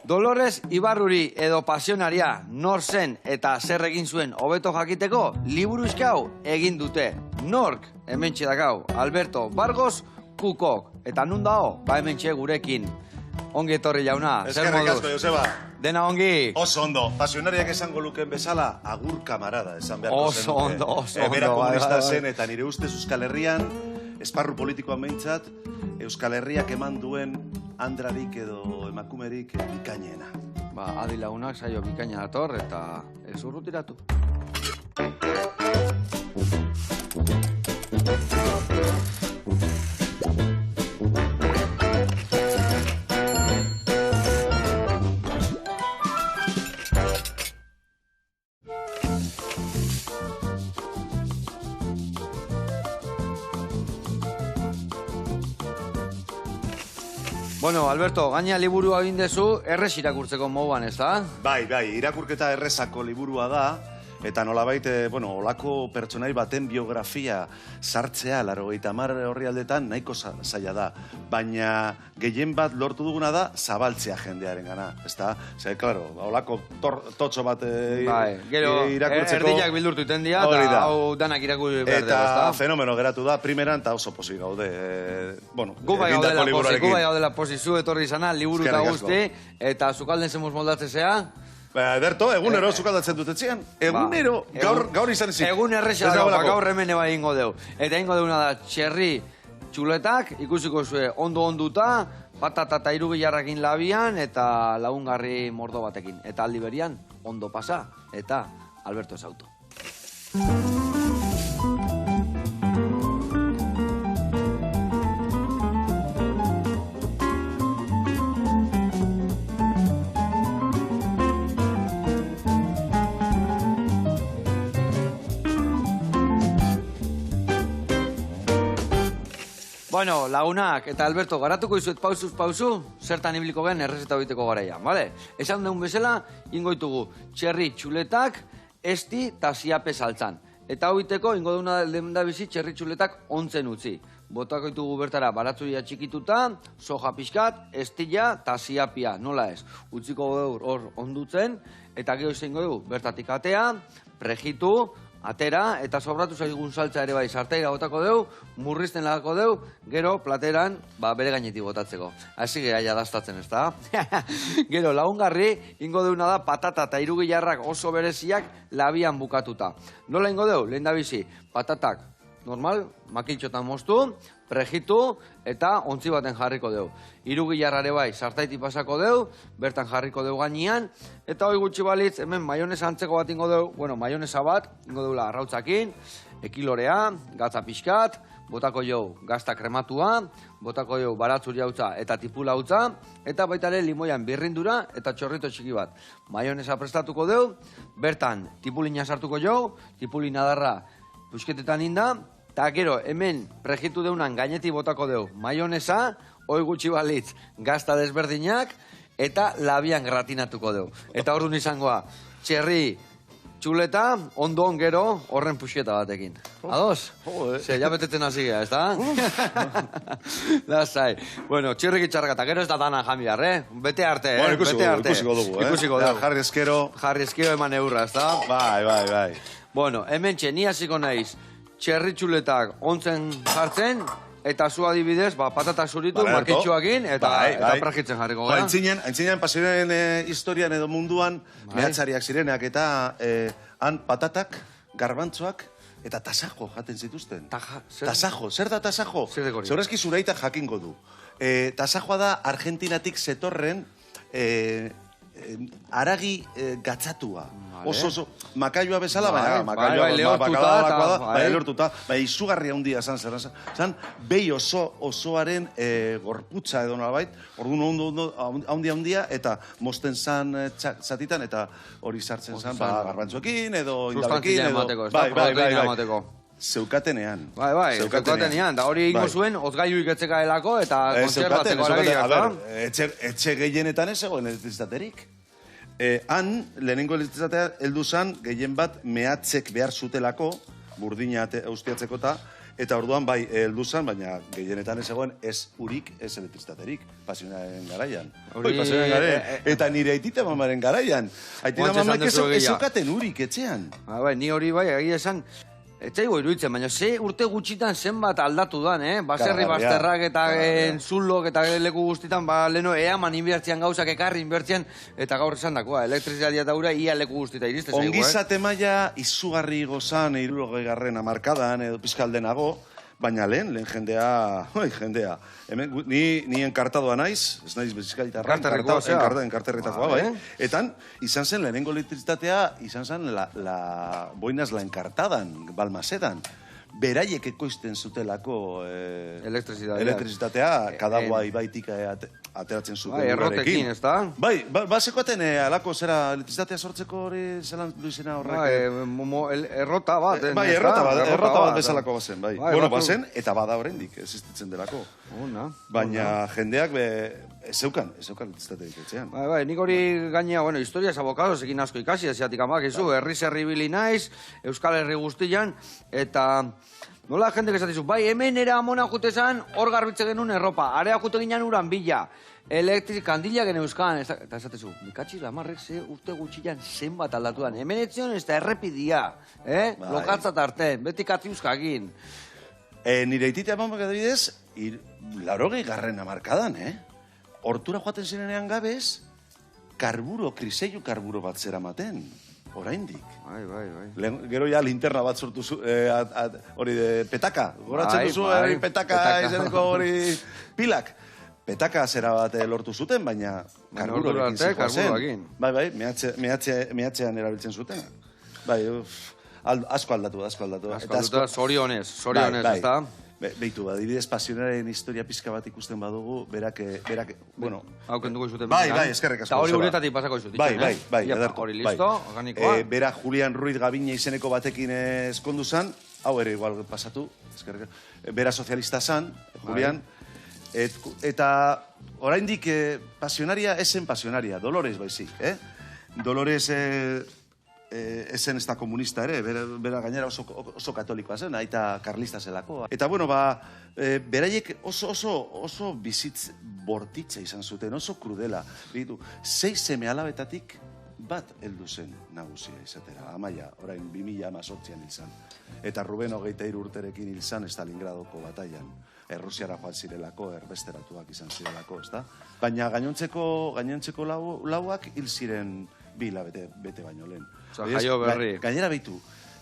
Dolores Ibarruri edo pasionaria nor zen eta zer egin zuen hobeto jakiteko liburuxka hau egin dute. Nork hementxe dakau, Alberto Bargos Kukok. Eta nun dao, ba hementxe gurekin. Ongi etorri jauna, zer Eskerrik moduz? asko, Joseba. Dena ongi? Oso ondo. Pasionariak esango luken bezala, agur kamarada esan beharko zen. Oso ondo, oso ondo. Bera komunista zen eta nire ustez Euskal Herrian, esparru politikoan behintzat, Euskal Herriak eman duen andrarik edo emakumerik bikainena. Ba, adi lagunak saio bikaina dator eta ez urrutiratu. Bueno, Alberto, gaina liburua egin dezu, errez irakurtzeko moduan, ez da? Bai, irakurketa errezako liburua da, eta nolabait, olako pertsonai baten biografia sartzea, 80 orrialdetan nahiko zaila da. Baina gehien bat lortu duguna da, zabaltzea jendearen gana, ez da? Zer, klaro, olako totxo bat irakurtzeko... Erdiak bildurtu iten dira, eta hau danak irakurri behar dugu, ez da? Eta fenomeno geratu da, primeran, eta oso pozik gaude. Gu bai gaudela pozizu etorri izana, liburu eta guzti, eta zukalden zemuz moldatzea. Ederto, egunero zukaldatzen dut etxean. Egunero, gaur izan ezik. Egun erresa da, gaur hemen eba ingo deu. Eta ingo deuna da, txerri txuletak, ikusiko zue ondo onduta, patata eta irugilarrakin labian, eta lagungarri mordo batekin. Eta aldi berian, ondo pasa, eta Alberto Esauto. Bueno, lagunak eta Alberto, garatuko izuet pausuz pausu, zertan ibiliko gen errezeta biteko garaia, bale? Esan deun bezala, ingoitugu txerri txuletak, esti eta ziape saltzan. Eta hau biteko, ingo deuna da bizi txerri txuletak ontzen utzi. Botako ditugu bertara baratzuria txikituta, soja pixkat, estila eta ziapia, nola ez. Utziko hor ondutzen, eta geho izango dugu, bertatik atea, prejitu, atera, eta sobratu zaigun saltza ere bai, sarteira botako deu, murrizten lagako deu, gero plateran, bere gainetik botatzeko. Hasi geha jadastatzen, ez da? Gero, lagungarri, ingo deuna da patata eta irugilarrak oso bereziak labian bukatuta. Nola ingo deu? Lehen da bizi, patatak normal, makiltxotan moztu, prejitu, eta ontzi baten jarriko deu. Irugilarrare bai, sartaiti pasako deu, bertan jarriko deu gainean, eta hoi gutxi balitz, hemen maionesa antzeko bat ingo deu, bueno, maionesa bat, ingo deula arrautzakin, ekilorea, gatza pixkat, botako jo gazta krematua, botako jo baratzuri hautza eta tipula hautza, eta baitare limoian birrindura eta txorrito txiki bat. Maionesa prestatuko deu, bertan tipulina sartuko jo, tipulina darra busketetan inda, eta gero hemen prejitu deunan gainetik botako deu maionesa, hoi gutxi balitz gazta desberdinak, eta labian gratinatuko deu. Eta orduan izangoa, txerri txuleta, ondo gero horren puxeta batekin. Ados? Ze, ja beteten hasi geha, ez da? Lasai. Bueno, txirrik itxarraka, eta gero ez da dana jamiar, Bete arte, Ikusiko dugu, Ikusiko dugu. Jarri eskero. Jarri eskero eman eurra, ez da? Bai. Bueno, hemen ni hasiko naiz, txerri txuletak ontzen jartzen, eta zu adibidez, patata zuritu, makitxoakin, eta prajitzen jarriko gara. Aintzinean pasiren historian edo munduan, mehatzariak zirenak, eta han patatak, garbantzoak, eta tasajo jaten zituzten. Tasajo, zer da tasajo? Zeurazki zuraita jakingo du. Tasajoa da Argentinatik zetorren aragi gatzatua. Oso, makaioa bezala, lehortuta, izugarria hundia zan zer. Zan, behi osoaren gorputza edo nolabait, orduan hundia, eta mosten zan zatitan, eta hori sartzen zan, garbantzoekin, edo indabekin, edo... Zeukatenean. Zeukatenean. Da hori ingo zuen, ozgaiu iketzeka delako, eta kontserbatzeko aragiak. Etxe gehienetan ez egoen elektrizaterik. Han, lehenengo elektrizatea heldu zan, gehien bat mehatzek behar zutelako, burdina ustiatzeko eta, Eta orduan bai, heldu zen, baina gehienetan ez egoen ez urik, ez elektrizitaterik, pasionaren garaian. Pasionaren garaian. Eta nire aitita mamaren garaian. Aitita mamak ez eukaten urik etxean. Bai, ni hori bai, egia esan, etzaigo iruditzen, baina ze urte gutxitan zenbat aldatu dan, Baserri bazterrak eta zulok eta leku guztitan, leno eaman inbertzian gauzak ekarri inbertzian, eta gaur esan dakoa, elektrizitatea eta ura ia leku guztita iriste zaigu, Ongizate maila izugarri gozan 60. hamarkadan edo pizkaldenago, baina lehen jendea. Hemen, ni enkartadoa naiz, ez naiz bezizkaitarra, enkarterritakoa, bai. Etan, izan zen lehenengo elektrizitatea, izan zen boinaz la enkartadan, balmasedan. Beraiek ekoizten zutelako elektrizitatea, kadagua ibaitik ateratzen zuten. Bai, errotekin, ez da? Bai, basekoaten alako zera elektrizitatea sortzeko hori zelan luizena horrek. Bai, errota bat. Bai, errota bat bezalako bazen, bai. Bueno, bazen, eta bada horrendik, existitzen delako. Baina jendeak zeukan elektrizitateik etxean. Bai, nik hori gainea, historias abokados ekin asko ikasi, eziatik amak, izu, herri bili naiz, Euskal Herri guztian, eta nola jendek esatizu, bai, hemen era amona jutezan, hor garbitze genuen erropa, area jute ginen uran bila, kandila gen euskan, eta esatezu, mikatxiz lamarrek ze urte gutxian zenbat aldatu dan, hemen etzion ez da errepidia, lokatzat arte, beti katiuskagin. Nire ititea mamak adibidez, 80. hamarkadan, hortura joaten zirenean gabez, kriseilu karburo bat zeramaten. Oraindik. Bai. Gero ja linterna bat sortu hori de petaka. Goratzen duzu petaka izeneko hori pilak. Petaka zera bat lortu zuten, baina karburorekin zikoazen. Bai, mehatzean erabiltzen zuten. Bai, asko aldatu. Zorionez, ez da? Beitu, adibidez pasionaren historia pizka bat ikusten badugu, berak, bueno... Hauken dugu izuten. Bai, eskerrik asko. Eta hori uretatik pasako izut. Bai, ederko. Hori listo, organikoa. Bera Julian Ruiz Gabiña izeneko batekin eskondu zan, hau ere igual pasatu, eskerrik asko. Bera sozialista zan, Julian, eta oraindik pasionaria esen pasionaria, Dolores baizik, Dolores... esen ez da komunista ere, bera gainera oso katolikoa zen, aita karlista zelako. Eta bueno, beraiek oso bizitz bortitza izan zuten, oso krudela. Bitu, 6 seme alabetatik bat heldu zen nagusia izatera, Amaia, orain 2018an hil zan. Eta Ruben 23 urterekin hil zan Stalingradoko bataian. Errusiara joan zirelako, erbesteratuak izan zirelako, ez da? Baina gainontzeko lauak hil ziren 2 hilabete baino lehen. Jaio berri. Gainera behitu,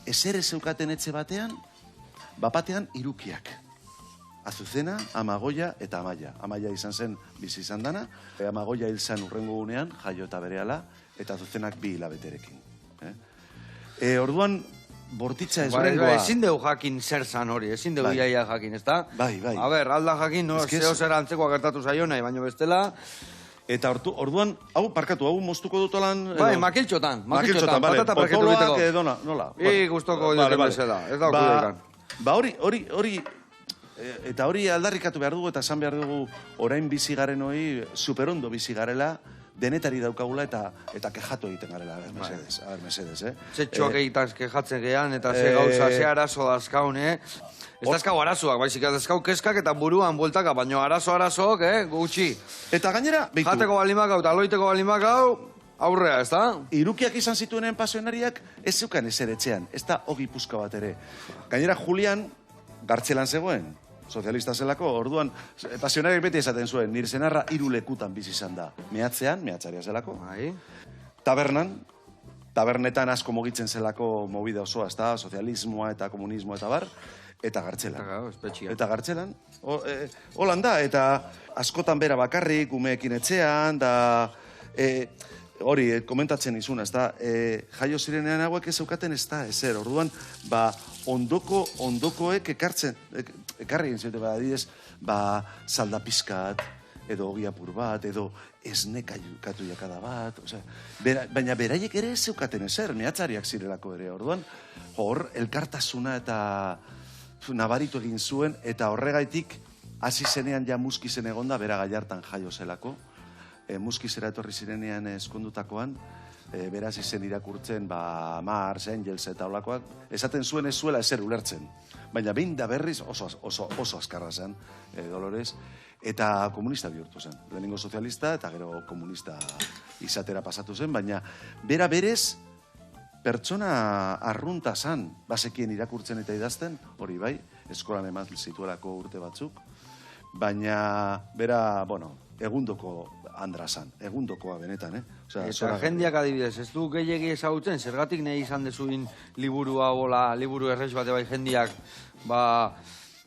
ezer zeukaten etxe batean, bapatean irukiak. Azucena, Amagoia eta Amaia. Amaia izan zen bizi izan dana, Amagoia hil zen urrengo gunean, jaio eta berehala, eta Azucenak 2 hilabeterekin. Orduan, bortitza ez horrengoa... Ezin deu jakin zer zan hori, ezin deu iaia jakin, ez da? Bai. A ber, alda jakin, zeo zer antzekoa gertatu zaio nahi, baino bestela... Eta orduan, hau moztuko dut lan... Bai, makiltxotan, bale. Patata parketu biteko. Nola? Guztoko duten bezala, ez da okudekan. Hori, eta hori aldarrikatu behar dugu, eta esan behar dugu, orain bizi garen hori, superondo bizi garela, denetari daukagula eta kejatu egiten garela, mesedez, Zetxoak egitaz kejatzen gehan, eta ze gauza, ze arazo dazkaun, Ez dazkau arazoak, baizik, ez dazkau keskak eta buruan bueltaka, baina arazoak, gutxi. Eta gainera, behitu. Jateko balimakau eta loiteko balimakau, aurrea, ez da? Irukiak izan zituenen pasionariak ez zeukan ezer etxean, ez da hogi puzka bat ere. Gainera, Julian, gartzelan zegoen, sozialista zelako, orduan, pasionariak beti esaten zuen, nire zenarra 3 lekutan bizi izan da. Mehatzaria zelako. Tabernetan asko mogitzen zelako movida osoa, ez da, sozialismoa eta komunismoa eta bar, eta gartzelan. Eta gartzelan. Holan da, eta askotan bera bakarrik, umeekin etxean, da... Hori, komentatzen izuna, ez da, jaio zirenean hauek ez zeukaten ez da, ezer. Orduan, ondokoek ekarri egin ziote, adidez, zaldapizkat, edo ogiapur bat, edo esnekatu jakada bat, baina beraiek ere ez zeukaten ezer, mehatzariak zirelako ere. Orduan, hor, elkartasuna eta nabaritu egin zuen, eta horregaitik hasi zenean ja muskizen egonda, bera Gallartan jaio zelako, Muskizera etorri zirenean eskondutakoan, beraz izen irakurtzen, Mars, Angels eta olakoak, esaten zuen ez zuela ezer ulertzen. Baina behin da berriz oso azkarra zen, Dolores, eta komunista bihurtu zen. Lehenengo sozialista eta gero komunista izatera pasatu zen, baina bera berez pertsona arrunta zen, bazekien irakurtzen eta idazten, hori bai, eskolan eman zituelako urte batzuk, baina bera, egundoko andra zan, egundokoa benetan, Eta jendeak adibidez, ez du gehiegi ezagutzen, zergatik nahi izan dezuin liburu hau, liburu errez bate bai jendeak,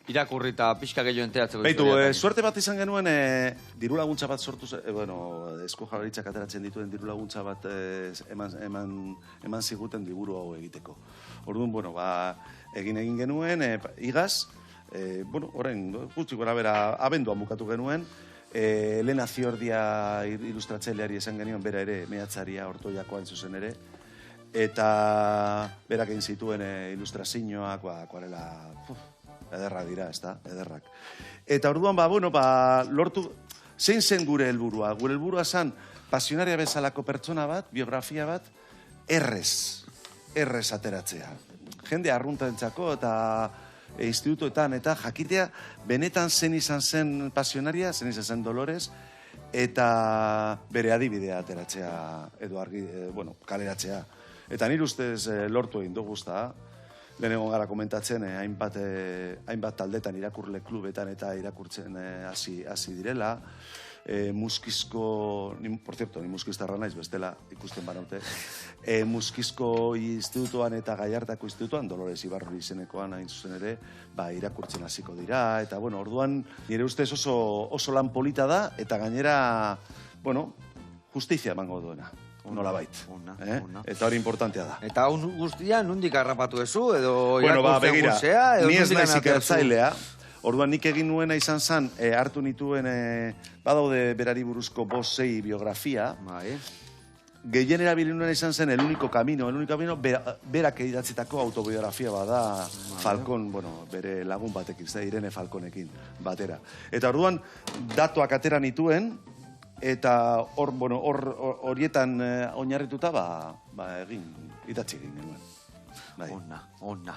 irakurri eta pixka gehiago enteratzeko. Beitu, suerte bat izan genuen, diru laguntza bat sortu, Eusko Jaurlaritzak ateratzen dituen diru laguntza bat eman ziguten liburu hau egiteko. Orduan, egin genuen, igaz, horren, gutxi gora bera, abenduan bukatu genuen, Elena Ziordia ilustratzaileari esan genion, bera ere, mehatzaria ortoiakoan zuzen ere, eta berak egin zituen ilustrazioak, akuarela, ederrak dira, ez da, ederrak. Eta orduan, lortu, zein zen gure helburua? Gure helburua zen, pasionaria bezalako pertsona bat, biografia bat, errez ateratzea. Jende arruntarentzako eta institutoetan eta jakitea benetan zen izan zen pasionaria, zen izan zen Dolores, eta bere adibidea ateratzea edo argi, kaleratzea. Eta nire ustez lortu egin dugu, lehenengo gara komentatzen, hainbat taldetan irakurle klubetan eta irakurtzen hasi direla, Muskizko, por cierto, ni muskiztarra naiz, bestela ikusten banaute, Muskizko institutoan eta Gallartako institutoan, Dolores Ibarruri izenekoan hain zuzen ere, irakurtzen hasiko dira, eta orduan nire ustez oso lan polita da, eta gainera, justizia emango duena. Nola bait. Eta hori importantea da. Eta hau guztia nundik harrapatu ezu, edo irakurtzen guzea, edo ni ez nundik naiz anatea zu? ikertzailea. Orduan nik egin nuena izan zen, hartu nituen, badaude berari buruzko 5-6 biografia. Gehien erabili nuena izan zen El único camino. El único camino berak idatzitako autobiografia bada Falcon, bere lagun batekin, Irene Falconekin batera. Eta orduan datuak atera nituen, eta horietan oinarrituta egin, idatzi egin genuen. Onna.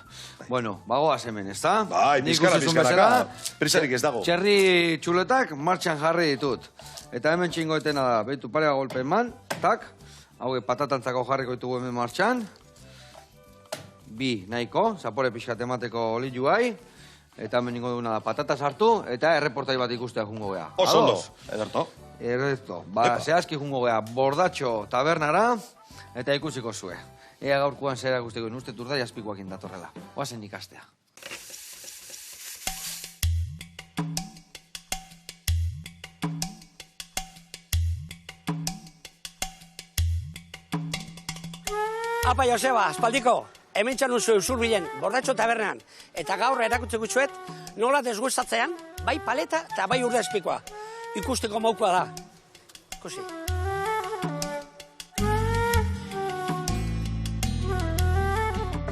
Bagoaz hemen, ez da? Bizkaraka, prisarik ez dago. Txerri txuletak martxan jarri ditut. Eta hemen txingoetena da, behitu parea golpe eman, tak, hau patatantzako jarriko ditugu hemen martxan. 2 nahiko, zapore pixkat emateko olilluai. Eta hemen ningo duguna da patata sartu, eta erreportai bat ikustea jungo gea. Oso ondo, ederto. Ederto, zehazki jungo gea, Bordatxo tabernara, eta ikusiko zue. Ea gaurkoan zera guztiko, uste turda jazpikoakin datorrela. Oazen ikastea. Apa, Joseba, aspaldiko, hemen txan uzu Usurbilen, Bordatxo tabernan, eta gaur erakutze gutxuet, nola desguztatzean, bai paleta eta bai urde espikoa. Ikusteko maukoa da. Ikusi.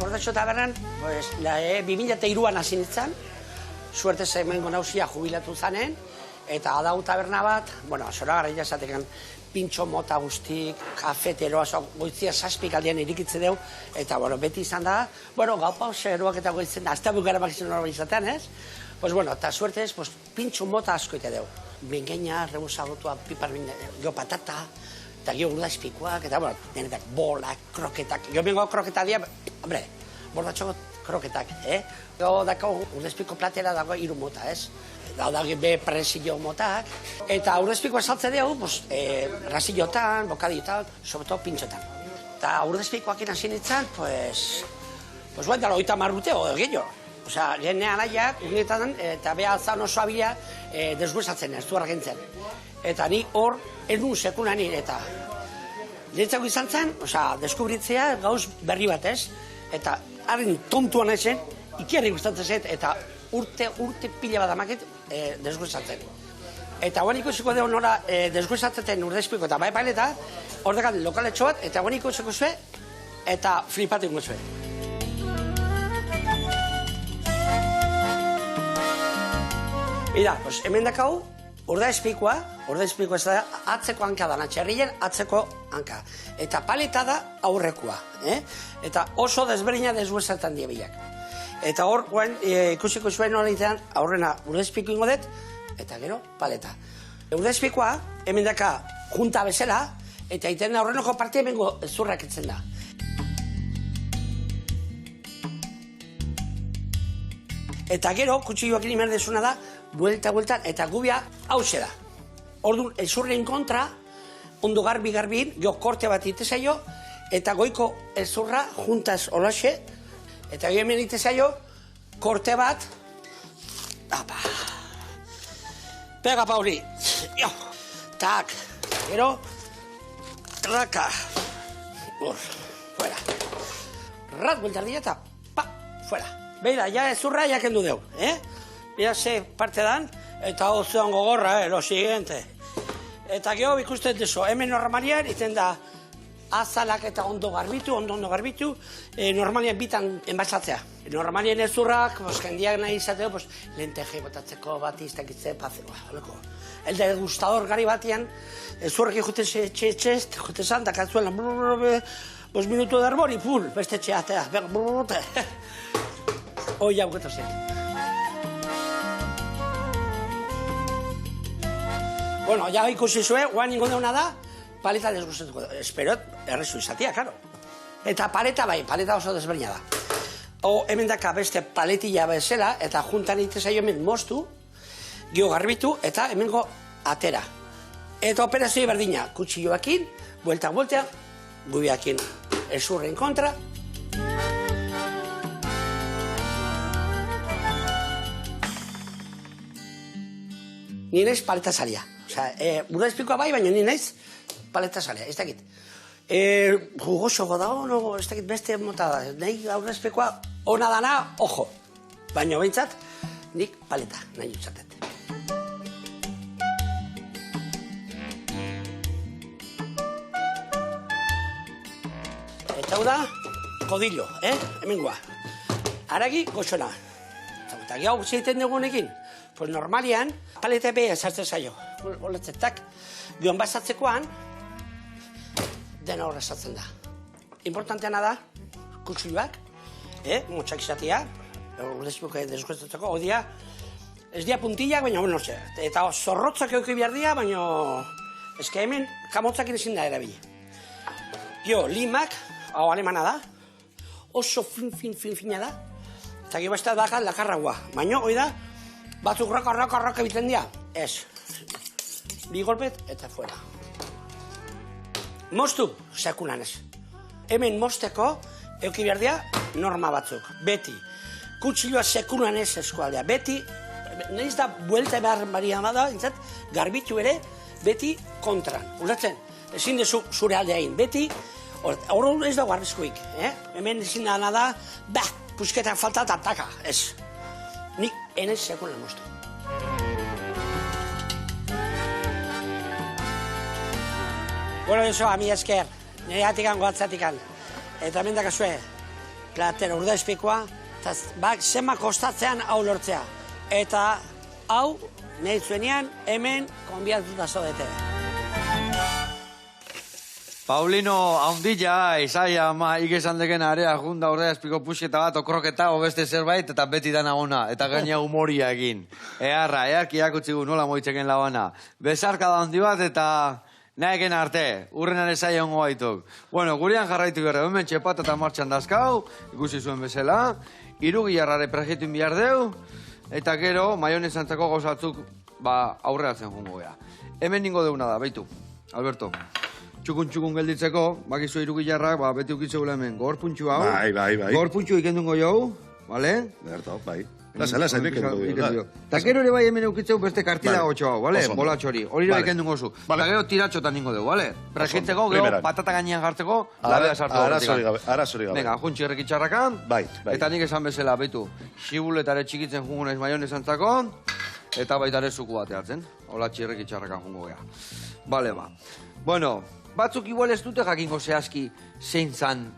Bordatxo tabernan, 2003an hasi nintzen, suertez hemengo nauzia jubilatu zanen, eta adau taberna bat, zoragarri jasatekan, pintxo mota guztik, kafeteroa, goitzia 7 aldean irikitze deu, eta beti izan da, gau pauseroak eta goitzen da, azte bukara bakizun hori izatean, ez? Eta suertez, pintxo mota asko ite deu. Bengeina, rebusagotua, piparmine, gio patata, eta gio urda espikoak, eta denetak bolak, kroketak, gio bengo kroketa dia, hombre, Bordatxo kroketak, Gio dako urda espiko platera dago 3 mota, ez? Daudagi be presillo motak, eta urdezpikoa saltze dugu, rasillotan, bokadiotan, sobeto pintxotan. Eta urdezpikoak hasi nintzen, dala 30 urteo, gehiago. Osea, genean aiak, unetan, eta beha altzan oso abila desguezatzen, ez du argentzen. Eta ni hor, edun sekuna nire, eta niretzako izan zen, deskubritzea gauz berri bat, ez? Eta haren tontuan ezen, ikiarri gustatzen zet, eta urte pila bat amaket desguezatzen. Eta guan ikusiko dugu nora desguezatzen urdezpiko eta bai paleta, hor dekan lokaletxo bat, eta guan ikusiko zue, eta flipatu ingo zue. Mira, hemen dakau, Urdaizpikoa ez da atzeko hanka dana, txerrien atzeko hanka. Eta paleta da aurrekoa. Eta oso desberdina desguezetan diebiak. Eta hor, ikusiko zuen nola itean, aurrena urdaizpiko ingo dut, eta gero paleta. Urdaizpikoa, hemen daka junta bezala, eta iten da horrenoko parte hemengo zurrak etzen da. Eta gero, kutsilloak egin behar dezuna da, buelta, eta gubia hause da. Orduan, ezurren kontra, ondo garbi-garbin, jo korte bat itezaio, eta goiko ezurra juntaz olaxe, eta gero hemen itezaio, korte bat, apa. Pega, Pauli. Jo. Tak. Gero, traka. Fuera. Rat, bueltardilla eta, pa, fuera. Beira, ja ezurra ja kendu deu, Bira ze parte dan, eta hau zeon gogorra, lo siguiente. Eta geho ikusten deso, hemen normalian, iten da azalak eta ondo garbitu, normalian bitan enbasatzea. Normalian ezurrak, jendiak nahi izateko, lenteje botatzeko bat iztakitze, pazeko, holeko. El degustador gari batian, ezurrak ikuten txez, juten zan, da katzuela, 5 minutu darbori, pul, beste txeatea, hoi hauketo zen. Bueno, ja ikusi zuen, guan ingo deuna da, paleta desguztetuko. Esperot, errezu izatia, karo. Eta paleta bai, paleta oso desberdina da. Hemen daka beste paletilla bezala, eta juntan itezaio hemen moztu, gio garbitu, eta hemengo atera. Eta operazio berdina, kutsilloakin, buelta, gubiakin ezurren kontra. Ni naiz paleta zalia. Urdaizpikoa bai, baina ni naiz paleta zalia, ez dakit. Jugoso dago, ez dakit beste mota da. Nahi urdaizpikoa ona dana, ojo. Baina behintzat, nik paleta nahi utzatet. Eta hau da, kodillo, hemen goa. Aragi, goxona. Eta gau zeiten dugu honekin. Pues normalian, paleta beha sartzen zaio. Oletzetak, gion basatzekoan, dena horra sartzen da. Importanteana da, kutsilloak, motxak izatea, urdaizpikoa desguestatzeko, odia, ez dia puntillak, baina, bueno, eta zorrotzak euki behar dia, baina, ezke hemen, kamotzak ezin da erabili. Jo, limak, hau alemana da, oso fina da, eta gero besta daka lakarragoa, baina, hoi da, batzuk raka egiten dira, ez. Bi golpet eta fuera. Moztu, sekulan ez. Hemen mozteko, euki behar dira, norma batzuk. Beti, kutsilloa sekulan ez eskualdea. Beti, nahiz da, buelta behar baria bada, garbitu ere, beti kontran. Usatzen, ezin dezu zure aldeain. Beti, hor ez dago arrizkoik. Hemen ezin da, pusketan falta eta taka, ez. Nik enez sekulan moztu. Bueno, eso, ami esker, nire atikan goatzatikan. Eta hemen dakazue, platero urdaizpikoa, eta zema kostatzean hau lortzea. Eta hau, nahi zuenean, hemen konbiatuta zaudete. Paulino, haundilla, izaia, ikesan deken area junda urdaizpiko puxeta bat, okroketa, beste zerbait, eta beti dana ona, eta gaina humoria egin. Earra, earkiak utzigu nola moitzeken labana. Bezarka da handi bat, eta... Naeken arte, urrenan ezai hongo baituk. Bueno, gurean jarraitu gara, hemen txepata eta martxan dazkau, ikusi zuen bezala, irugi jarrare prejetu inbiar deu, eta gero, maionezantzako gauzatzuk, aurreratzen jongo gea. Hemen ningo deuna da, baitu, Alberto. Txukun gelditzeko, bakizu irugi jarrak, beti ukitzegula hemen, gorpuntxu hau. Bai. Gorpuntxu ikendungo jau, bale? Berto, bai. Lasa, ikendungo. Eta gero ere bai hemen eukitzeu beste kartila gotxo hau, bale? Bolatxori, hori ere ikendungo zu. Eta gero tiratxotan ningo dugu, bale? Prejitzeko, gero patata gainean jartzeko, labea sartu horretik. Arazori gabe. Venga, juntxi errekitxarrakan. Bai. Eta nik esan bezala, betu, xibuletare txikitzen jungo naiz maionezantzako, eta baitare zuku bateatzen. Hola txirrekitxarrakan jungo gea. Bale, ba. Bueno, batzuk igual ez dute jakingo zehazki zein zan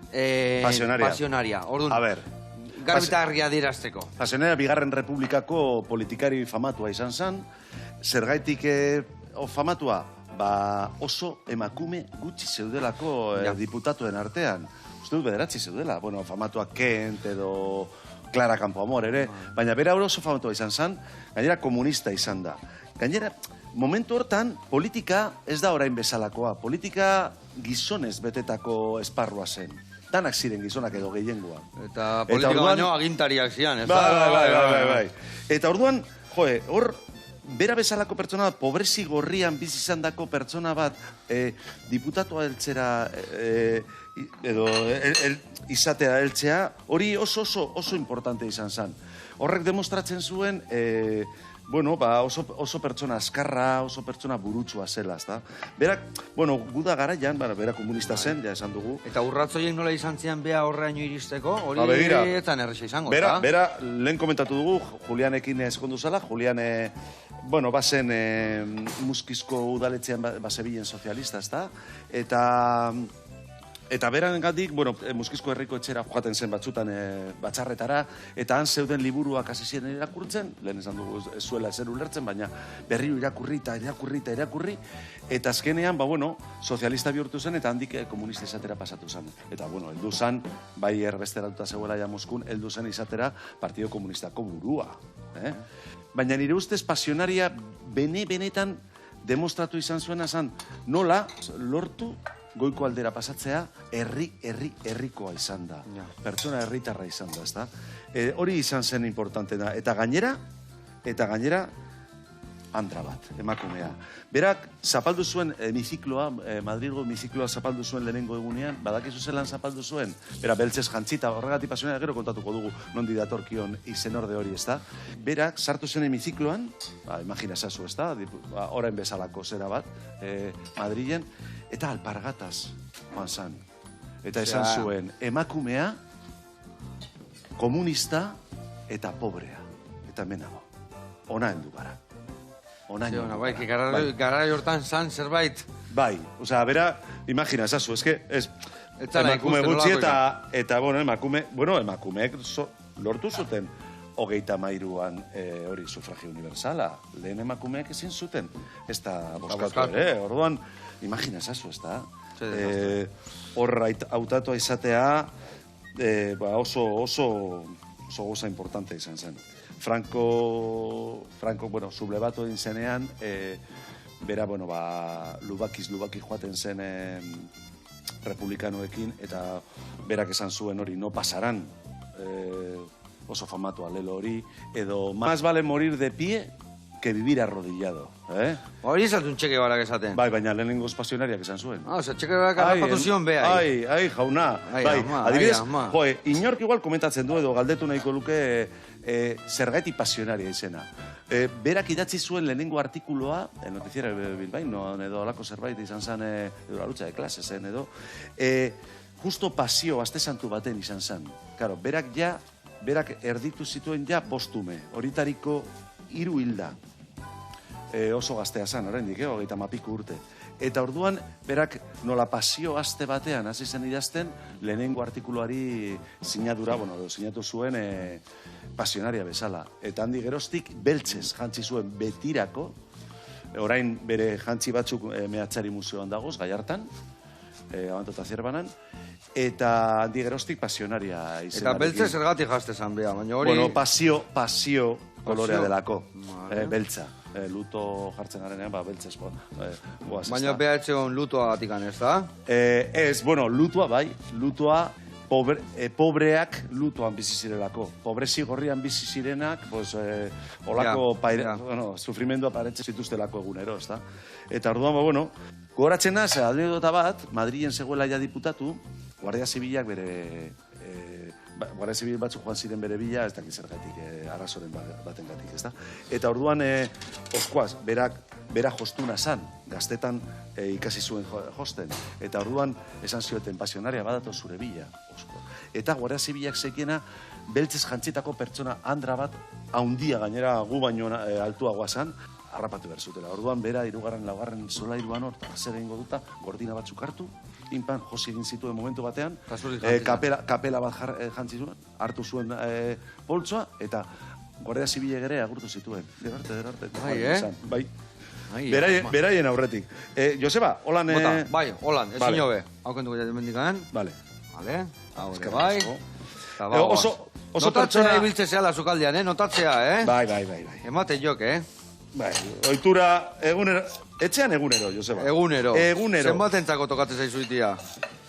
pasionaria. Orduan, a ber, garbitarria dirazteko. Pasionaria Bigarren Republikako politikari famatua izan zen, zergaitik famatua? Ba, oso emakume gutxi zeudelako diputatuen artean. Uste dut bederatzi zeudela. Bueno, famatua Kent edo Clara Campoamor ere. Baina bera oso famatua izan zen, gainera komunista izan da. Gainera, momentu hortan, politika ez da orain bezalakoa. Politika gizonez betetako esparrua zen. Danak ziren gizonak edo gehiengoa. Eta politika baino agintariak zian, ez da? Bai. Eta orduan, hor, bera bezalako pertsona bat, pobrezi gorrian bizi izandako pertsona bat, diputatua heltzera, edo izatea heltzea, hori oso importante izan zen. Horrek demostratzen zuen, bueno, oso pertsona azkarra, oso pertsona burutsua zela, ezta? Berak, bueno, guda garaian, bera komunista zen, ja esan dugu. Eta urratzoiek nola izan zian beha horreaino iristeko, hori etan erresa izango, ezta? Bera, lehen komentatu dugu, Julianekin eskondu zela, Julian, bueno, bazen Muskizko udaletzean basebilen sozialista, ezta? Eta beran gatik, bueno, Muskizko herriko etxera joaten zen batzutan batxarretara, eta han zeuden liburuak hasi ziren irakurtzen, lehen esan dugu ez zuela ezer ulertzen, baina berriro irakurri, eta azkenean, bueno, sozialista bihurtu zen, eta handik komunista izatera pasatu zen. Eta, bueno, heldu zen, bai erbesteratuta zegoela ja Moskun, heldu zen izatera Partido Komunistako burua. Baina nire ustez pasionaria benetan demostratu izan zuena zen, nola lortu goiko aldera pasatzea, herrikoa izan da. Pertsona herritarra izan da, ezta? Hori izan zen importantena. Eta gainera, andra bat, emakumea. Berak, zapaldu zuen hemizikloa, Madrilgo hemizikloa zapaldu zuen lehenengo egunean, badakizu zelan zapaldu zuen, bera beltzez jantzita, horregatik pasionera gero kontatuko dugu nondi datorkion izen orde hori, ezta? Berak, sartu zen hemizikloan, imagina zazu, ezta? Orain bezalako zera bat, Madrilen, eta alpargataz joan zan. Eta esan zuen, emakumea, komunista eta pobrea. Eta menago. Ona heldu gara. Bai, garai hortan zan zerbait. Bai, osea, bera, imagina, esazu, emakume gutxi eta, emakumeek lortu zuten 33an hori sufragio universala. Lehen emakumeek ezin zuten, ez da boskatu ere. Orduan, imagina, esazu, ez da? Hor hautatua izatea oso goza importante izan zen. Franco, sublebatu egin zenean, bera, lubaki joaten zen republikanoekin, eta berak esan zuen hori, no pasaran, oso famatua lelo hori, edo, más vale morir de pie que vivir arrodillado. Hori izatun Txeke Barak esaten. Bai, baina lehenengo pasionariak esan zuen. Txeke Barak harrapatu zion beha. Ai, jauna. Adibidez, inork igual komentatzen du edo galdetu nahiko luke zergatik pasionaria izena. Berak idatzi zuen lehenengo artikuloa, notiziera Bilbain, edo alako zerbait izan zen, edo la lucha de clases, edo, justo pasio, aste santu baten izan zen. Claro, berak erditu zituen ja bostume, horitariko 3 hilda. Oso gaztea zan, oraindik, 30 urte. Eta orduan, berak nola pasio aste batean hasi zen idazten, lehenengo artikuluari sinatu zuen pasionaria bezala. Eta handi geroztik beltzez jantzi zuen betirako, orain bere jantzi batzuk Meatzari Museoan dagoz, Gallartan, Abanto eta Zierbanan, eta handi geroztik pasionaria izenarekin. Eta beltzez zergatik jazte zan beha, baina hori... Bueno, pasio kolorea delako, beltza. Luto jartzen garenean, beltzez goaz. Baina beha etxegon lutoa gatikan, ez da? Ez, lutoa bai, lutoa pobreak lutoan bizi zirelako. Pobrezi gorrian bizi zirenak, olako sufrimendua paretzen zituztelako egunero, ez da? Eta orduan, gogoratzen naz, adinedota bat, Madrilen zegoela ja diputatu, Guardia Zibilak Guardia Zibil batzuk joan ziren bere bila, ez dakit zergatik, arrazoren baten gatik, ez da? Eta orduan, oskoaz, bera jostuna zan, gaztetan ikasi zuen josten. Eta orduan, esan zioten, pasionaria badato zure bila, osko. Eta Guardia Zibilak zekiena, beltzez jantzitako pertsona andra bat, haundia gainera gu baino altuagoa zan, harrapatu behar zutela. Orduan, bera, 3., 4. solairuan hor, zer egingo duta, gordina batzuk hartu, inpan, josi egin zituen momentu batean, kapela bat jantzi zuen, hartu zuen poltsoa, eta Guardia Zibile ere agurtu zituen. Derarte. Bai, Bai. Beraien aurretik. Joseba, holan... Bai, holan, ezin jobe. Hauken dugu jaten mendikan. Vale. Vale, hau ere bai. Oso notatzea ibiltze zehala sukaldean, notatzea, Bai. Emate jok, Bai, ohitura egunero, etxean egunero, Joseba. Egunero. Zenbatentzako tokatzen zaizu itia?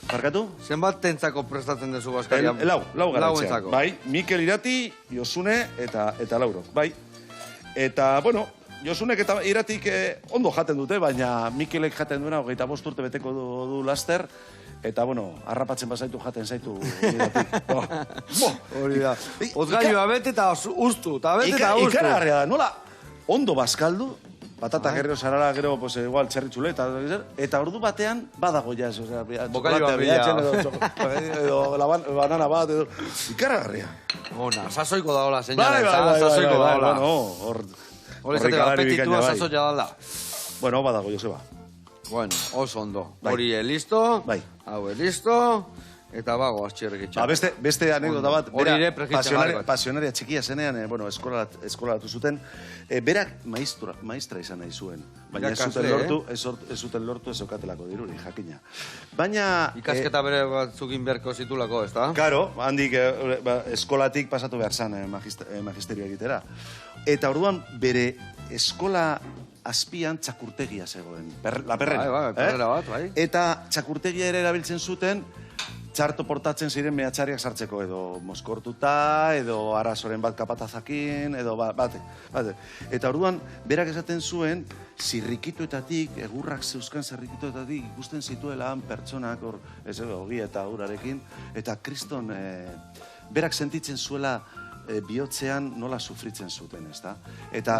Barkatu? Zenbatentzako prestatzen dezu Baskaria? Lau Lauentzako. Bai, Mikel Irati, Josune eta Laurok. Bai. Eta, bueno, Josunek eta Iratik ondo jaten dute, baina Mikelek jaten duena 25 urte beteko du laster. Eta, bueno, harrapatzen bazaitu jaten zaitu Iratik. Hori da. Ozgailua bete eta ustu, Ikaragarria da, nola ondo bazkaldu, patata gero sarara, gero, pues, igual, txerritxule, eta ordu batean badago jaz, bokailua bila. Edo banana bat, edo... Ikaragarria. Ona, sasoiko da hola, señora. Sasoiko da hola. Hor izate apetitua sasoia dala. Bueno, badago, Joseba. Bueno, oso ondo. Hori listo. Bai. Hau listo. Eta bago, aztxerrek etxan. Beste anekdota bat, pasionaria txikia zenean, eskolaratu zuten, berak maistra izan nahi zuen. Baina ez zuten lortu ez okatelako diruri, jakina. Baina... Ikasketa bere batzukin berko zitulako, ez da? Karo, handik eskolatik pasatu behar zan magisterio egitera. Eta orduan bere eskola azpian txakurtegia zegoen. La perrera. Bai, perrera bat, bai. Eta txakurtegia ere erabiltzen zuten txarto portatzen ziren mehatxariak sartzeko, edo moskortuta, edo arazoren bat kapatazakin, edo bate. Eta orduan, berak esaten zuen, zirrikituetatik, egurrak zeuzkan zirrikituetatik, ikusten zituela pertsonak, ogi eta urarekin, eta kriston, berak sentitzen zuela bihotzean nola sufritzen zuten, ez da?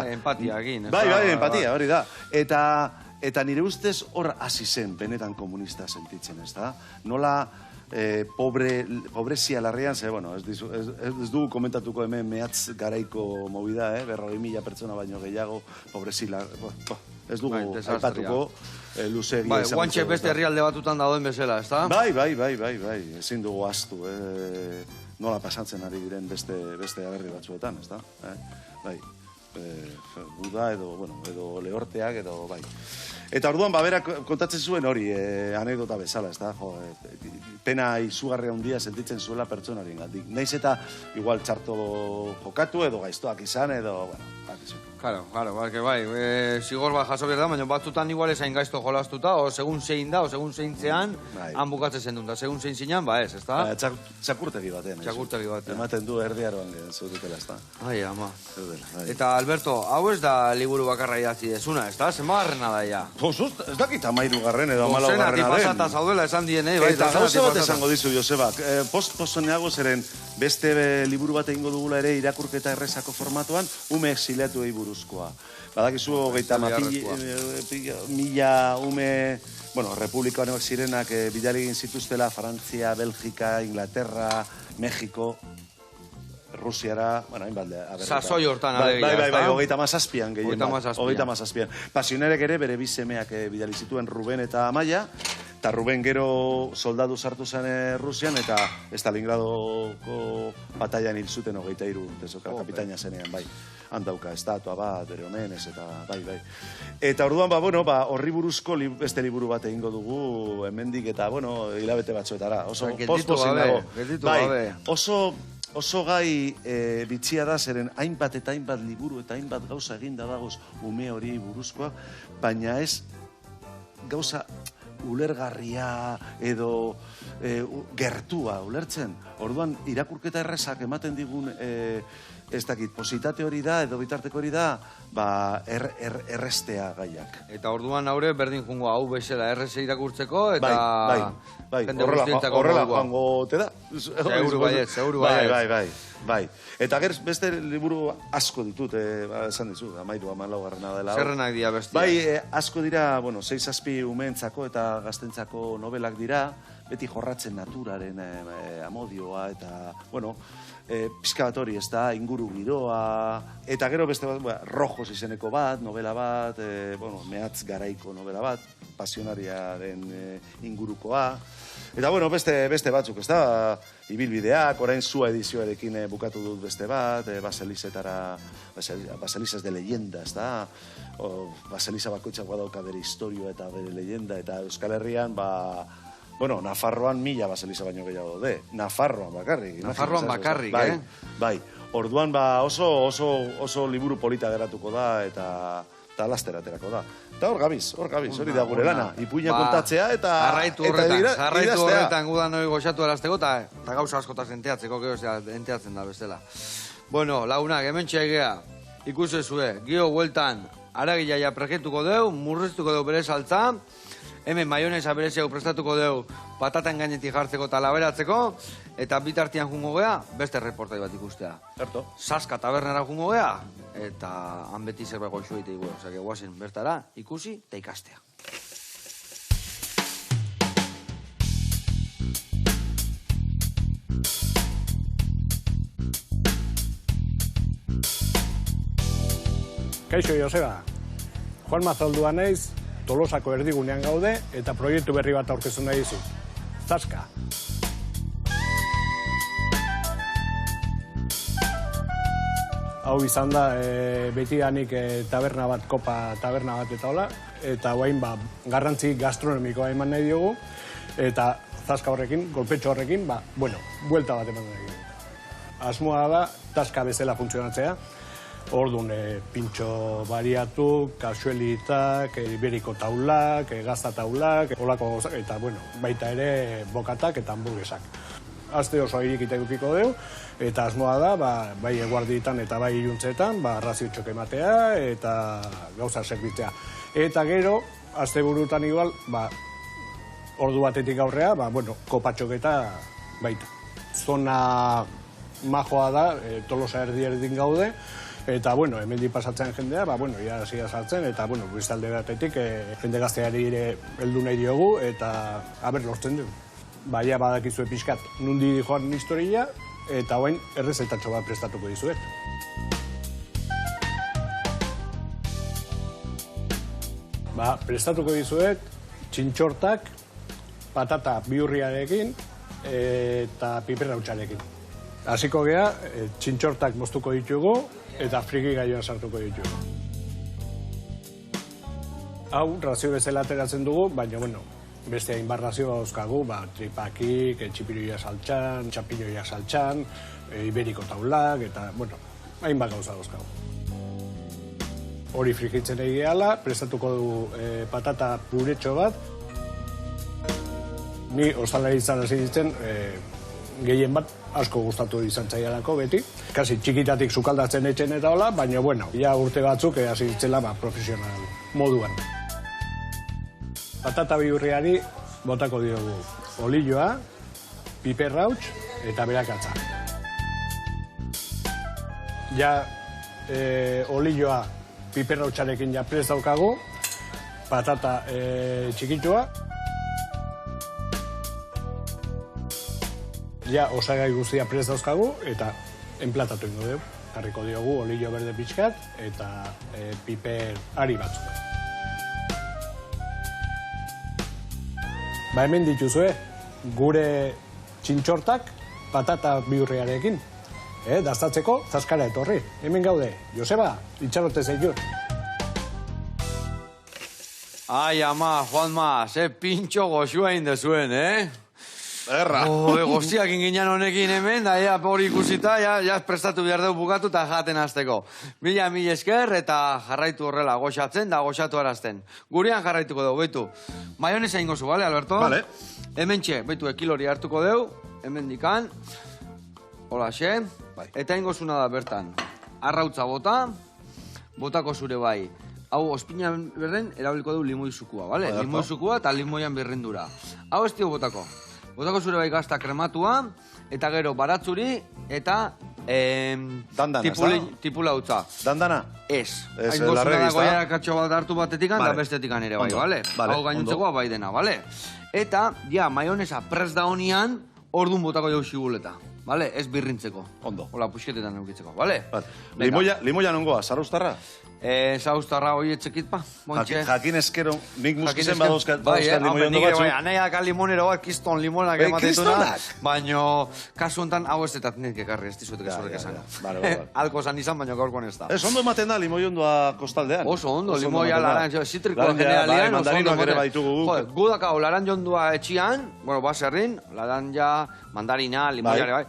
Empatia egin. Bai, empatia, hori da. Eta nire ustez hor hasi zen, benetan komunista sentitzen, ez da? Nola pobrezia larrian, ze, bueno, ez dugu komentatuko hemen mehatz garaiko movida, 40.000 pertsona baino gehiago, pobrezia, ez dugu aipatuko, luze egia izan. Bai, guantxe beste herrialde batutan dauden bezala, ez da? Bai, ezin dugu astu, nola pasantzen ari diren beste agerri batzuetan, ez da? Bai, Buda edo lehorteak edo bai. Eta orduan, berak kontatzen zuen hori, anekdota bezala, ez da? Pena izugarria handia sentitzen zuela pertsonaren gatik. Naiz eta igual txarto jokatu edo gaiztoak izan edo, bueno, bakizu. Claro, bai, zigor bat jaso behar da, baina batzutan igual ezain gaizto jolastuta, o segun zein da, o segun zein zean, han bukatzen zen dut, segun zein zinean, ba ez da? Txakurtegi batean. Txakurtegi batean. Ematen du erdiaroan zututela, ez da? Ai, ama. Eta, Alberto, hau ez da liburu bakarra idatzi dezuna, ez da? Zenbagarrena da, ja? Ez dakit 13. edo 14. Zenatik pasata zaudela esan dienei, bai? Eta gauza bat esango dizu, Joseba. Post-postoneago zeren beste liburu bat egingo dugula ere irakurketa errezako formatuan, ume exiliatuei buruzkoa. Badakizu, 30.000 ume, bueno, Republika Honek zirenak bidali egin zituztela, Frantzia, Belgika, Inglaterra, Mexiko, Rusiara, bueno, hainbat... Sasoi hortan alegia, ez da? Bai, 37an gehien. 37an. Pasionerek ere bere bisemeak bidali zituen Ruben eta Amaia, eta Ruben gero soldadu sartu zen Rusian, eta Stalingradoko bataian hil zuten 23 urtezoka, kapitaina zenean, bai. Handauka, estatua bat, bere omenez, eta bai. Eta orduan, horri buruzko beste liburu bat egingo dugu, hemendik eta, hilabete batzuetara. Oso post-posin dago. Bai, oso gai bitxia da, zeren hainbat eta hainbat liburu eta hainbat gauza eginda dagoz ume hori buruzkoa, baina ez gauza ulergarria edo gertua ulertzen. Orduan, irakurketa errezak ematen digun, ez dakit, positate hori da, edo bitarteko hori da, errestea gaiak. Eta orduan haure berdin jungo hau bezala erreze irakurtzeko, eta... Bai, horrela joango te da. Seguru baiet. Bai. Eta gerz beste liburu asko ditut, esan dizu, 13. dela. Zerrenak dira bestia. Bai, asko dira, 6-7 umeentzako eta gaztentzako nobelak dira, beti jorratzen naturaren amodioa, eta, pixka bat hori, ez da, inguru giroa, eta gero beste bat, Rojos izeneko bat, novela bat, mehatz garaiko novela bat, pasionariaren ingurukoa, Eta, bueno, beste batzuk, ez da? Ibilbideak, orain zua edizioarekin bukatu dut beste bat, Baselizas de leyenda, ez da? Baseliza bakoitzak badauka bere historioa eta bere leyenda, eta Euskal Herrian, bueno, Nafarroan 1000 baseliza baino gehiago daude. Nafarroan bakarrik. Nafarroan bakarrik, Bai, orduan oso liburu polita geratuko da, eta laster aterako da. Eta hor gabiz, hori da gure lana. Ipuina kontatzea eta... Jarraitu horretan gudan hori goxatu arazteko eta gauza askotaz enteatzeko, enteatzen da bestela. Bueno, lagunak, hemen txaigea, ikusezue, gio hueltan, aragila ja pregetuko deu, murriztuko deu bere saltza, hemen maionesa berezeu prestatuko deu patatan gainetik jartzeko eta laberatzeko, eta bitartian jungo gea, beste reportai bat ikustea. Certo. Saska tabernara jungo gea, eta han beti zerbait goxu egite dugu. Osea, guazen bertara ikusi eta ikastea. Kaixo, Joseba. Juan Mazoldua naiz, Tolosako erdigunean gaude eta proiektu berri bat aurkeztu nahi dizu. Zaska. Hau izan da, betidanik taberna bat, kopa taberna bat eta hola, eta guain garrantzi gastronomikoa eman nahi diogu, eta zaska horrekin, golpetxo horrekin, buelta bat eman nahi diogu. Asmoa da, taska bezala funtzionatzea, orduan pintxo bariatu, kasuelitak, iberiko taulak, gazta taulak, olako gozak, eta baita ere bokatak eta hamburguesak. Aste oso irikita edukiko deu, eta asmoa da, bai eguardietan eta bai iluntzetan, razio txoke ematea eta gauza zerbitzea. Eta gero, aste burutan igual, ordu batetik aurrea, kopatxoketa baita. Zona majoa da, Tolosa erdin gaude, eta, hemendik pasatzen jendea, ia zia sartzen, eta, biztalde batetik, jende gazteari ere heldu nahi diogu, eta, lortzen dugu. Baina badakizue pixkat, nundi joan historia, eta hain errezetatxo bat prestatuko dizuet. Prestatuko dizuet, txintxortak, patata bihurriarekin, eta piperrautxarekin. Hasiko gea, txintxortak moztuko ditugu, eta friki gaioan sartuko ditugu. Hau, razio bezala ateratzen dugu, baina, beste hainbat razio dauzkagu, tripakik, txipiroia saltxan, txapilloia saltxan, iberiko taulak, eta, hainbat gauza dauzkagu. Hori frikitzen egiala, prestatuko dugu patata puretxo bat. Ni ostalari izan hasi ditzen, gehien bat asko gustatu izan zaialako beti. Kasi txikitatik sukaldatzen etxen eta hola, baina, ja urte batzuk hasi ditzela profesional moduan. Patata bihurriari botako diogu olioa, piperrauts eta berakatza. Ja olioa piperrautsarekin ja prest daukagu, patata txikitua. Ja osagai guztia prest dauzkagu eta enplatatu ingo dugu. Jarriko diogu olio berde pixkat eta piper ari batzuk. Hemen dituzue, gure txintxortak patata bihurriarekin. Daztatzeko, zaskara etorri. Hemen gaude, Joseba, itxarote zeiur. Ai, ama, Juanma, ze pintxo goxua indezuen, Erra. Goztiak inginan honekin hemen, da hori ikusita, ja prestatu behar dugu bukatu eta jaten azteko. Mila esker eta jarraitu horrela, goxatzen da goxatu arazten. Gurean jarraituko dugu, beitu. Maionesa ingozu, bale, Alberto? Bale. Hemen txe, beitu, ekilori hartuko dugu, hemen dikan. Hola, xe. Eta ingozuna da bertan. Arrautza bota, botako zure bai. Hau, ospina berren, erabiliko dugu limoizukua, bale? Limoizukua eta limoian berrendura. Hau ez dio botako. Botako zure bai gazta krematua, eta gero baratzuri, eta tipula utza. Dandana? Ez. Ez, Hain larregi, gozuna ezta? goiara katxo bat hartu batetikan, eta bestetikan ere bai, Ondo. bale? Bale, Hau gainontzekoa bai dena, bale? Eta, ja, maionesa prest da honian, orduan botako jau xibuleta. Bale, ez birrintzeko. Ondo. Hola, puxketetan eukitzeko, bale? Limoia nongoa, zaraustarra? Zauztarra hori etxekit, pa. Jakin eskero, nik muskizen badauzkat limoiondo batzu. batzu. Anaiak limonero bat, kiston limonak emateituna. Baina, kasu honetan, hau ez etat nik ekarri, ez dizuetek ezorrek esan. Alko esan izan, baina gaurkoan ez da. Ez, ondo ematen da limoiondoa kostaldean. Oso ondo, limoia, laran, zitrikoa generalian. Mandarinoak ere baitugu guk. Gudakao, laran jondua etxian, bueno, baserrin, laranja, mandarina, limoiare, bai.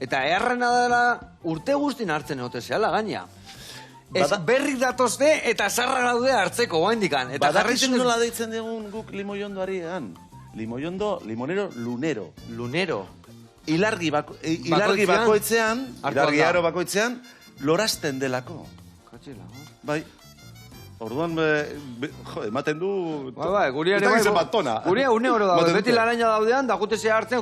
Eta errena dela urte guztin hartzen egote zehala gaina. Ez berrik datozte eta sarra gaude hartzeko oaindikan. Badakizu nola deitzen dugun guk limoiondoari egan? Limonero lunero. Lunero. Ilargi bakoitzean, ilargi aro bakoitzean, lorasten delako. Katxila, bai. Orduan, ematen du... Bai, guri ere bai, guri une oro daude. Beti laraina daudean, da jutezea hartzen,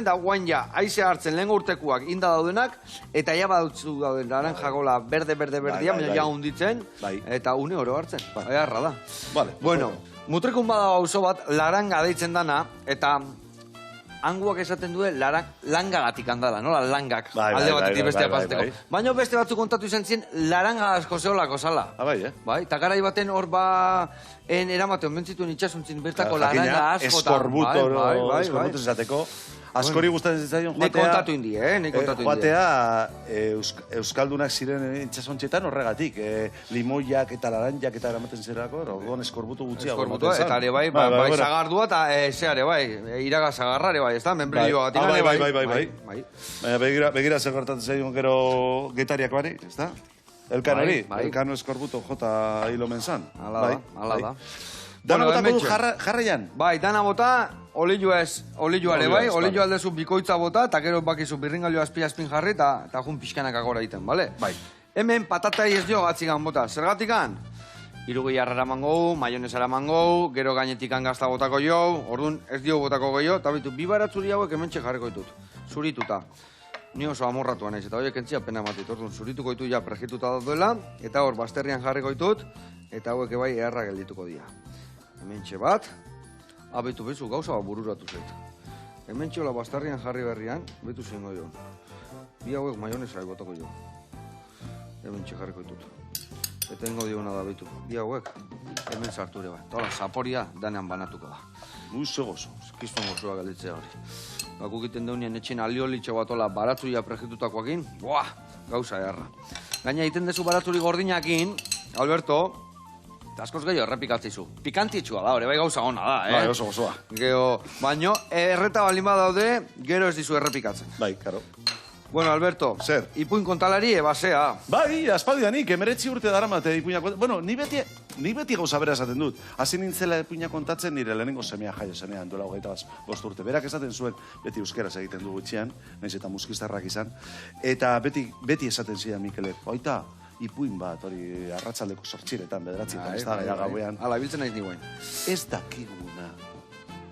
da guain ja, aizea hartzen, lehen urtekuak inda daudenak, eta ja badutzu dauden laranjagola berde, baina ja hunditzen, eta une oro hartzen. Bai, harra da. Bueno, mutrekun bada oso bat, laranga deitzen dana, eta hanguak esaten duen langagatik handala, nola langak, alde batetik bestea pasteko. Baina beste batzuk kontatu izan ziren, laranga asko zeolako zala. Bai, eta garai baten hor eramateon bentzituen itxasuntzin bertako laranga asko. Eskorbuto izateko. Askori gustatzen zitzaion joatea... Nik kontatu indi, Joatea Euskaldunak ziren itxasontxetan horregatik. Limoiak eta laranjak eta eramaten zerako, orduan eskorbutu gutxiago. Eskorbutua, eta ere bai, zagardua eta zeare bai, iraga zagarra ere bai, ez da, membrilioa gatik. Bai. Begira zer gertatzen zaion gero getariak bari, ez da? Elkan hori, elkano eskorbutu jota hilo menzan. Ala da. Dana botako du jarraian? Bai, dana bota, olioare bai, olio aldezu bikoitza bota, eta gero bakizu birringalio azpin jarri, eta jun pixkanak agora egiten, bale? Bai. Hemen patatai ez dio gatzigan bota, zergatikan? Irugi jarrara mangou, maionesara mangou, gero gainetikan gazta botako jo, orduan ez dio botako gehiago, eta bitu, bi baratzuri hauek hemen jarriko ditut, zurituta. Ni oso amorratu naiz, eta horiek entzia pena matit, orduan zurituko ditu ja prejituta duela, eta hor bazterrian jarriko ditut, eta hauek ebai eharra geldituko dira. Hementxe bat, abetu bezu gauza bat bururatu zait. Hementxe hola bastarrian jarri berrian, betu zengo jo. Bi hauek maionesara botako jo. Hementxe jarriko ditut. Eta ingo diona da betu. Bi hauek, hemen sartu ere bat. Eta hola, zaporia danean banatuko da. Gozo. Kiston gozoa galditzea hori. Bakuk iten deunien etxen aliolitxe bat hola baratzuia prejitutakoakin, gauza eharra. Gaina egiten dezu baratzuri gordinakin, Alberto, eta askoz gehiago errepikatzeizu. Pikantietxua da, hori bai gauza ona da, Bai, oso gozoa. Baina, erreta balin badaude, gero ez dizu errepikatzen. Bai, karo. Bueno, Alberto, zer? Ipuin kontalari ebasea. Bai, aspaldianik, 19 urte daramate ipuina kontatzen. Bueno, ni beti gauza bera esaten dut. Hasi nintzela ipuina kontatzen nire lehenengo semea jaio zenean, duela 25 urte. Berak esaten zuen, beti euskeraz egiten dugu etxean, naiz eta muskistarrak izan. Eta beti esaten zidan Mikelek, baita, ipuin bat, hori arratsaldeko 8etan, 9etan, ez da, gauean. Hala, biltzen naiz niguen. Ez dakiguna.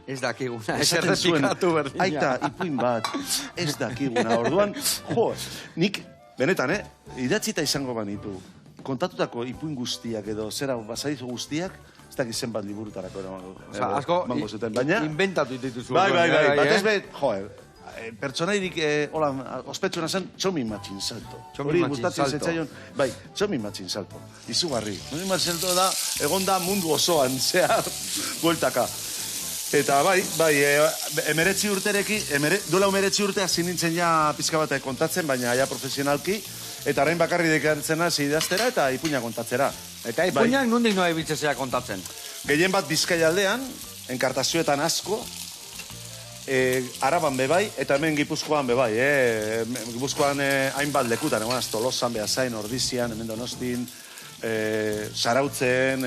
Ez dakiguna, ez errepikatu berdina. Aita, ipuin bat, ez dakiguna. Orduan, nik, benetan, idatzita izango banitu, kontatutako ipuin guztiak edo zera basadizu guztiak, ez dakit zenbat liburutarako asko inventatu dituzu. Bai, batez bet, pertsonairik, ospetsuna zen, Txomin Matxin Salto. Txomin Matxin Salto. Bai, Txomin Matxin Salto. Izugarri. Txomin Matxin Salto da, egonda mundu osoan, zehar, bueltaka. Eta bai, 19 duela 19 urte hasi nintzen ja pizka bat kontatzen, baina ja profesionalki, eta orain bakarri dekartzen hasi idaztera eta ipuina kontatzera. Eta ipuinak nondik noa ebitzezea kontatzen? Gehien bat Bizkaia aldean, enkartazioetan asko, Araban bebai, eta hemen Gipuzkoan bebai, Gipuzkoan hainbat lekutan, Tolosan, Beasain, Ordizian, hemen Donostin, Zarautzen,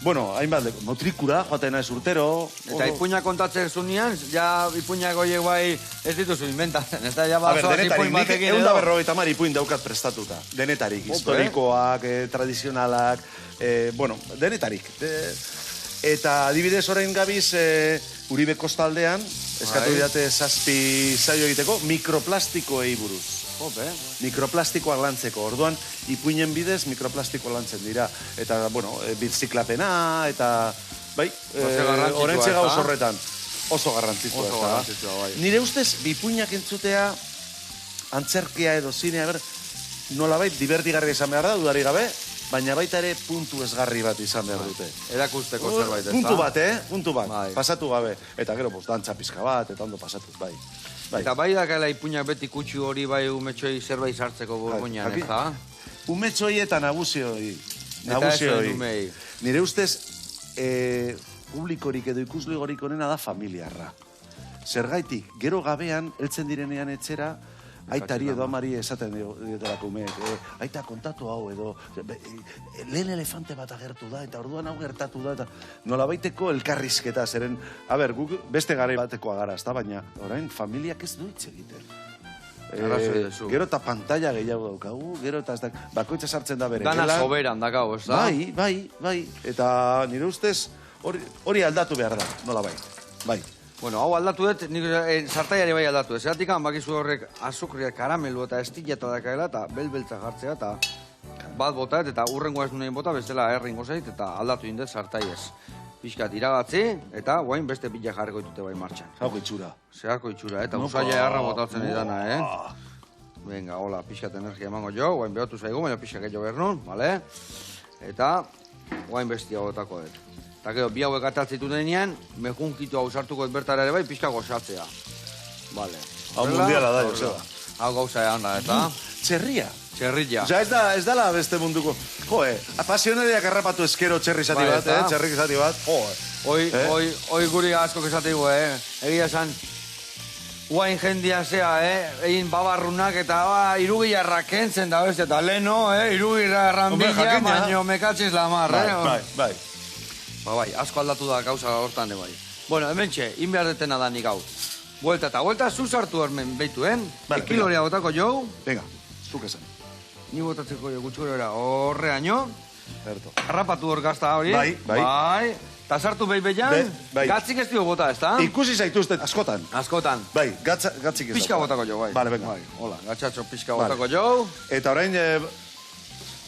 bueno, hainbat, motrikura, joaten naiz urtero. Eta ipuina kontatzen zunean, ja ipuinak horiek bai ez dituzu inventatzen. Ez da, ja bazoaz ipuin batekin edo. 150 ipuin daukat prestatuta. Denetarik, historikoak, tradizionalak, bueno, denetarik. Eta adibidez orain gabiz, Uribe kostaldean, eskatu didate 7 saio egiteko, mikroplastikoei buruz. Mikroplastikoak lantzeko. Orduan, ipuinen bidez mikroplastikoak lantzen dira. Eta, bueno, birziklapena, eta, bai, orentxe gauz horretan. oso garrantzitsua. Oso ez da? garrantzitsua, bai. Nire ustez, bipuinak entzutea, antzerkia edo zinea, nolabait divertigarria izan behar da, dudari gabe, baina baita ere puntu esgarri bat izan behar dute. Erakusteko zerbait, ez da? Puntu bat, puntu bat, Bai. pasatu gabe. Eta gero, dantza pizka bat, eta ondo pasatu, bai. Eta bai dakala ipuinak beti kutsu hori bai umetxoi zerbait sartzeko burguinan, Jakin. ez da? Umetxoi eta nagusioi. Eta ez zuen umei. Nire ustez, publikorik edo ikuslegorik onena da familiarra. Zergaitik, gero gabean, heltzen direnean etxera, aitari edo amari esaten diotelako umeek, aita kontatu hau edo, lehen elefante bat agertu da, eta orduan hau gertatu da, eta nolabaiteko elkarrizketa, zeren, guk beste garai batekoa gara, ez da, baina orain familiak ez du hitz egiten. Arrazoi duzu. Gero eta pantalla gehiago daukagu, gero eta ez da, bakoitza sartzen da bere. Dana gelan. soberan dakau, ez da? Bai, eta nire ustez hori aldatu behar da, nola bai. Bueno, hau aldatu dut, nik sartaiari bai aldatu dut. Zeratik bakizu horrek azukria, karamelu eta estilleta dakaela, eta belbeltza jartzea, eta bat bota eta urrengoa ez nuen bota, bestela erringo zait, eta aldatu indet sartaiez. Piskat iragatzi, eta guain beste pila jarriko ditute bai martxan. Zauko itxura. Zeharko itxura, eta usaila jarra botatzen idana, Venga, hola, pixkat energia emango jo, guain behotu zaigu, baina pixkat gehiago bernun, bale? Eta guain bestia botako dut. Eta gero, bi hauek atatzitu denean, mejunkitu hau sartuko bertara ere bai, pixka gozatzea. Vale. Hau mundiala da, Joseba. Hau gauza egan da, eta? Txerria. Txerrilla. Osa, ez dala beste munduko. Apasionariak harrapatu eskero txerri zati Bai, bat, eta? txerrik zati bat. Hoi guri asko kesateigu, Egia esan, guain jendia zea, egin babarrunak eta irugilarrak kentzen da, beste, eta leno, irugilarran Hombre, bila, jakina. baino mekatziz lamar, Bai. Bai, asko aldatu da gauza hortan de bai. Bueno, hemen txe, inbehar detena da nik hau. Buelta eta buelta, zu sartu hemen beitu, Vale, Ekilorea botako jo, Venga, zuk esan. ni botatzeko jo gutxurera horreaino, Berto. harrapatu hor gazta hori. Bai. Eta sartu behi-behian, Bai. gatzik ez dio bota, ez da? Ikusi zaituzte askotan. Askotan. Bai, gatzik ez Pixka dauka. botako jo, bai. Vale, venga. Bai, hola, gatxatxo pixka Vale. botako jo. Eta orain,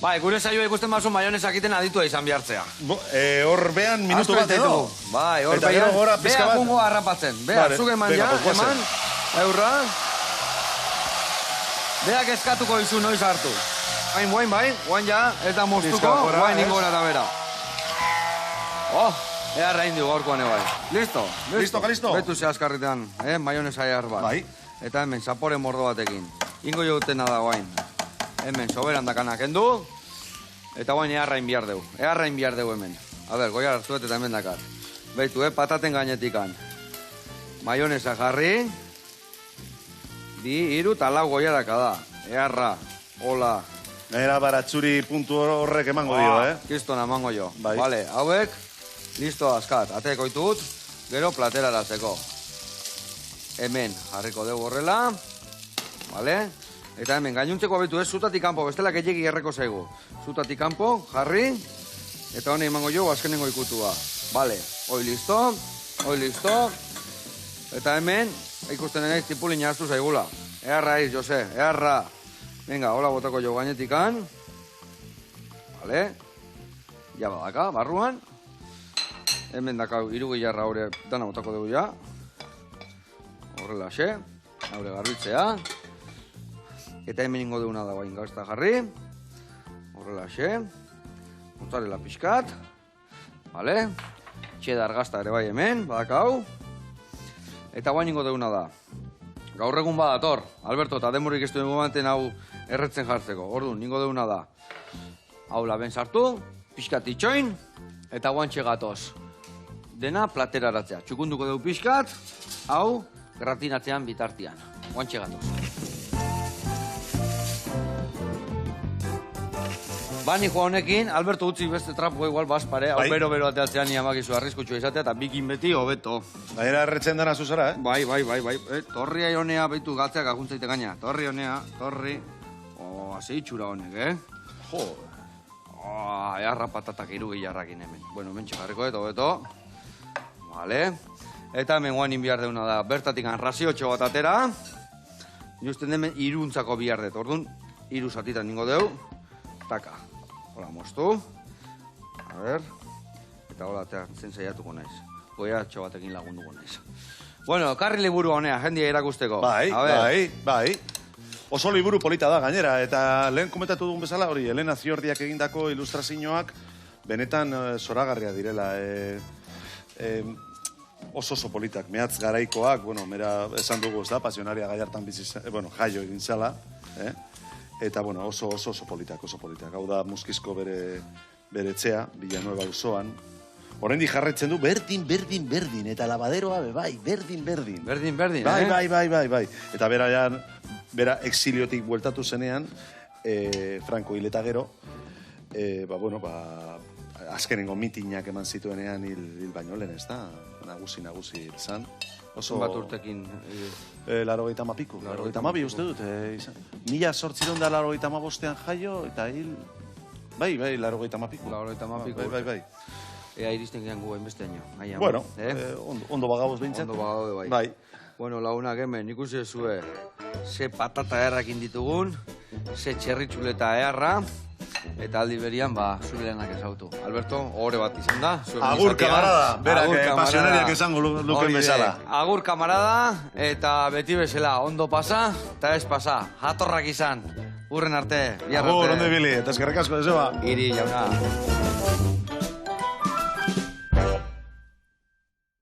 Bai, gure saioa ikusten mazu maionez akiten aditua izan bihartzea. hor behan minutu bat edo. Bai, hor Eta gero gora pizka Bea bat. jungo harrapatzen. Bea, Vale, zuk eman venga, ja, pues guazen. eman. Eurra. Beak eskatuko izu noiz hartu. Guain guain ja, ez da moztuko, Pizka gora, guain ez? ingora eta bera. Oh, ea rain du gaurkoan bai. Listo. Listo. Betu ze azkarritean, maionez aiar bat. Bai. Eta hemen, zapore mordo batekin. Ingo jogutena da guain. Hemen, soberan dakanak endu. Eta guain eharrain bihar deu. Eharrain bihar deu hemen. A ber, goiar hartuet eta hemen dakar. Beitu, pataten gainetikan. Maioneza jarri. Bi, iru, eta lau goiaraka da. Eharra, hola. Era baratzuri puntu horrek emango dio, Kristona emango jo. Bai. Vale, hauek, listo askat. Ateko itut, gero platerarazeko. Hemen, jarriko dugu horrela. Vale. Eta hemen, gainuntzeko abitu ez, zutatik kanpo, bestela gehiagi erreko zaigu. Zutatik kanpo, jarri. Eta honi emango jo, azkenengo ikutua. Vale, hoi listo. Eta hemen, ikusten denez, tipulin jaztu zaigula. Eharra iz, Jose, eharra. Venga, hola botako jo gainetikan. Vale. Ja badaka, barruan. Hemen dakau, irugilarra haure dana botako dugu ja. Horrela xe. Haure garbitzea. Eta hemen ingo duguna da bain gazta jarri. Horrela xe. Mozzarella pixkat. Vale. Txedar gazta ere bai hemen, badakau. Eta guain ingo duguna da. Gaur egun badator, Alberto, eta demurrik ez duen momenten hau erretzen jartzeko. Orduan, ningo duguna da. Hau laben sartu, pixkat itxoin, eta guantxe gatoz. Dena plateraratzea. Txukunduko dugu pixkat, hau gratinatzean bitartian. Guantxe gatoz. Bani joa honekin, Alberto utzi beste trapuko igual baspare, hau Bai. bero ateatzean niamakizu arriskutsua izatea, eta bikin beti hobeto. Baina erretzen dana zuzara, Bai. Torria honea baitu gatzeak aguntzaite gaina. Torri honea, torri. Ze itxura honek, Jo. Eharra patatak irugilarrakin hemen. Bueno, hemen txekarriko eta hobeto. Vale. Eta hemen guain bihar deuna da, bertatik raziotxo bat atera. Justen hemen iruntzako bihar dut. Orduan, iru zatitan ningo deu. Taka. Hola, moztu. A ber. Eta hola, zen saiatuko naiz. poiatxo batekin lagunduko naiz. Bueno, karri liburu honea, jendia erakusteko. Bai, A ber. bai, bai. Oso liburu polita da gainera, eta lehen komentatu dugun bezala, hori, Elena Ziordiak egindako ilustrazioak benetan zoragarria direla. Oso politak, mehatz garaikoak, bueno, mera esan dugu, ez da, pasionaria Gallartan bizi, jaio egin zala, eta, bueno, oso politak. Hau da, Muskizko bere etxea, Villanueva auzoan. Oraindik jarraitzen du, berdin, eta labaderoa, bai, berdin. Berdin, Bai. Eta bera exiliotik bueltatu zenean, Franco hil eta gero, azkenengo mitinak eman zituenean hil baino lehen, ez da? Nagusi izan. Bat urtekin. 80 piko, 82 uste dut. 1885 jaio eta hil... Bai, 80 piko. 80 piko. Bai. Ea iristen gehan gu hainbeste nio. Bueno, ondo bagauz behintzat. Ondo bagaude, bai. Bai. Bueno, lagunak hemen, ikusi zue, ze patata errakin ditugun, ze txerritxuleta eharra, eta aldi berian, zure lehenak ezautu. Alberto, ohore bat izan da. Agur kamarada, berak pasionariak esango luken bezala. Agur kamarada, eta beti bezala, ondo pasa, eta ez pasa, jatorrak izan. Urren arte, bihar arte. Agur, ondo ibili, eta eskerrik asko, Joseba. Iri, jauna.